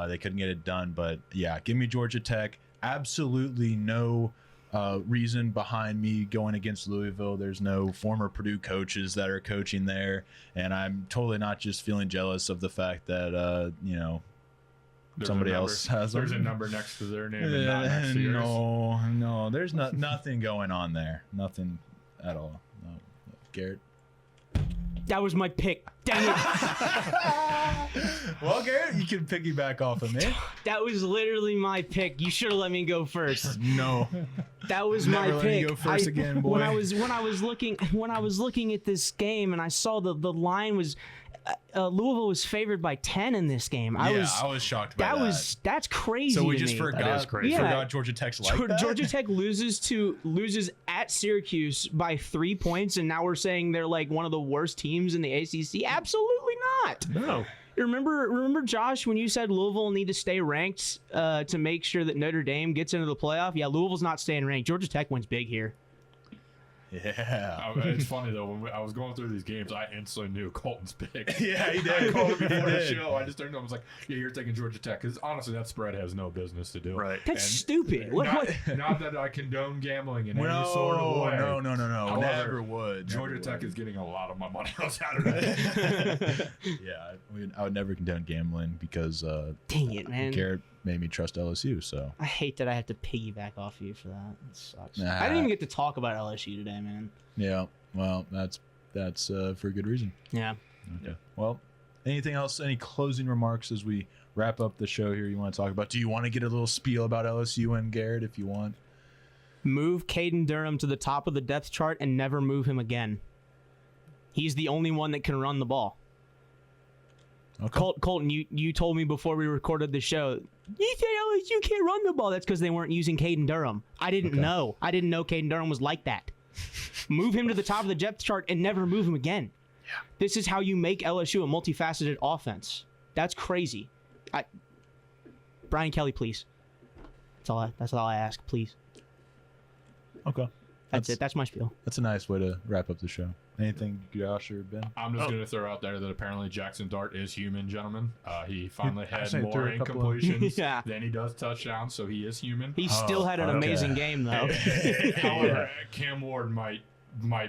[SPEAKER 1] They couldn't get it done, but yeah, give me Georgia Tech. Absolutely no reason behind me going against Louisville. There's no former Purdue coaches that are coaching there, and I'm totally not just feeling jealous of the fact that
[SPEAKER 2] There's
[SPEAKER 1] somebody
[SPEAKER 2] a number-
[SPEAKER 1] else has
[SPEAKER 2] There's
[SPEAKER 1] them.
[SPEAKER 2] a number next to their name and not next to yours.
[SPEAKER 1] No, there's nothing going on there. Nothing at all. No. Garrett.
[SPEAKER 4] That was my pick. Dang it.
[SPEAKER 1] Well, Garrett, you can piggyback off of me.
[SPEAKER 4] That was literally my pick. You should have let me go first.
[SPEAKER 1] No.
[SPEAKER 4] That was
[SPEAKER 1] Never
[SPEAKER 4] my
[SPEAKER 1] letting
[SPEAKER 4] pick.
[SPEAKER 1] you go first again, boy.
[SPEAKER 4] When I was looking at this game and I saw the line was Louisville was favored by 10 in this game. I was
[SPEAKER 1] shocked by that.
[SPEAKER 4] that's crazy.
[SPEAKER 1] So we
[SPEAKER 4] to
[SPEAKER 1] just
[SPEAKER 4] me.
[SPEAKER 1] forgot,
[SPEAKER 3] is crazy.
[SPEAKER 4] Yeah.
[SPEAKER 1] Georgia Tech's like that?
[SPEAKER 4] Georgia Tech loses at Syracuse by 3 points, and now we're saying they're like one of the worst teams in the ACC. Absolutely not.
[SPEAKER 3] No.
[SPEAKER 4] Remember, Josh, when you said Louisville will need to stay ranked to make sure that Notre Dame gets into the playoff? Yeah, Louisville's not staying ranked. Georgia Tech wins big here.
[SPEAKER 1] Yeah.
[SPEAKER 2] It's funny though, when I was going through these games, I instantly knew Colton's pick.
[SPEAKER 1] Yeah, he
[SPEAKER 2] I
[SPEAKER 1] did.
[SPEAKER 2] called him before the
[SPEAKER 1] did.
[SPEAKER 2] show. I just turned to him. I was like, "Yeah, you're taking Georgia Tech," because honestly, that spread has no business to do.
[SPEAKER 3] Right.
[SPEAKER 4] That's
[SPEAKER 2] And
[SPEAKER 4] stupid. What?
[SPEAKER 2] Not that I condone gambling in any
[SPEAKER 1] No,
[SPEAKER 2] sort of way.
[SPEAKER 1] no.
[SPEAKER 2] However,
[SPEAKER 1] Never would.
[SPEAKER 2] Georgia
[SPEAKER 1] Never
[SPEAKER 2] Tech
[SPEAKER 1] would.
[SPEAKER 2] is getting a lot of my money on Saturday.
[SPEAKER 1] Yeah, I would never condone gambling because
[SPEAKER 4] Dang it, man.
[SPEAKER 1] Garrett made me trust LSU. So
[SPEAKER 4] I hate that I have to piggyback off you for that. It sucks.
[SPEAKER 1] Nah.
[SPEAKER 4] I didn't even get to talk about LSU today, man.
[SPEAKER 1] yeah, well, that's for a good reason.
[SPEAKER 4] Yeah.
[SPEAKER 1] Okay. Well, anything else? Any closing remarks as we wrap up the show here? You want to talk about? Do you want to get a little spiel about LSU and Garrett if you want?
[SPEAKER 4] Move Caden Durham to the top of the depth chart and never move him again. He's the only one that can run the ball.
[SPEAKER 1] Okay.
[SPEAKER 4] Colton, you told me before we recorded the show, you said LSU can't run the ball. That's because they weren't using Caden Durham. I didn't know. I didn't know Caden Durham was like that. Move him to the top of the depth chart and never move him again. Yeah. This is how you make LSU a multifaceted offense. That's crazy. Brian Kelly, please. That's all I ask, please.
[SPEAKER 1] Okay.
[SPEAKER 4] That's it. That's my spiel.
[SPEAKER 1] That's a nice way to wrap up the show. Anything, Josh or Ben?
[SPEAKER 2] I'm just going to throw out there that apparently Jackson Dart is human, gentlemen. He finally had
[SPEAKER 1] actually
[SPEAKER 2] more
[SPEAKER 1] threw a couple of-
[SPEAKER 2] incompletions
[SPEAKER 4] Yeah.
[SPEAKER 2] than he does touchdowns, so he is human.
[SPEAKER 4] He still had an
[SPEAKER 1] okay.
[SPEAKER 4] amazing game though.
[SPEAKER 2] However, Cam Ward might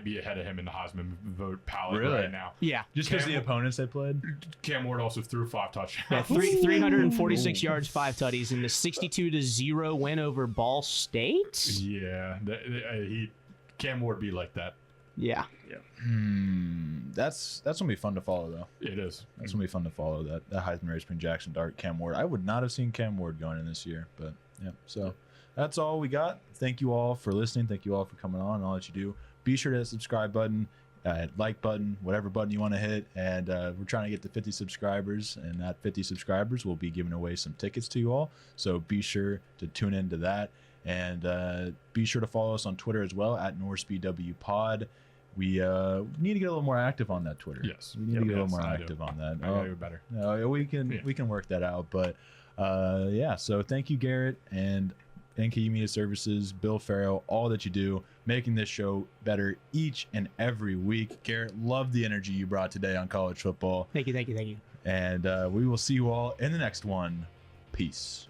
[SPEAKER 2] be ahead of him in the Heisman vote palette
[SPEAKER 1] Really?
[SPEAKER 2] right now.
[SPEAKER 4] Yeah.
[SPEAKER 1] Just because
[SPEAKER 2] Cam-
[SPEAKER 1] the opponents they played?
[SPEAKER 2] Cam Ward also threw 5 touchdowns.
[SPEAKER 4] Yeah, 346 yards, 5 tutties in the 62-0 win over Ball State.
[SPEAKER 2] Yeah, Cam Ward be like that.
[SPEAKER 4] Yeah.
[SPEAKER 1] That's gonna be fun to follow though.
[SPEAKER 2] It is.
[SPEAKER 1] That's gonna be fun to follow that Heisman race between Jackson Dart, Cam Ward. I would not have seen Cam Ward going in this year, but yeah. So that's all we got. Thank you all for listening. Thank you all for coming on and all that you do. Be sure to hit the subscribe button, like button, whatever button you want to hit. And we're trying to get to 50 subscribers, and at 50 subscribers, we'll be giving away some tickets to you all. So be sure to tune into that. And be sure to follow us on Twitter as well at NorseBWPod. We need to get a little more active on that Twitter.
[SPEAKER 2] Yes.
[SPEAKER 1] We need to get a little
[SPEAKER 2] Yes,
[SPEAKER 1] more
[SPEAKER 2] I do.
[SPEAKER 1] active on that.
[SPEAKER 2] I gotta do better.
[SPEAKER 1] We can work that out. But yeah, so thank you, Garrett, and NKU Media Services, Bill Farrell, all that you do, making this show better each and every week. Garrett, love the energy you brought today on college football.
[SPEAKER 4] Thank you.
[SPEAKER 1] And we will see you all in the next one. Peace.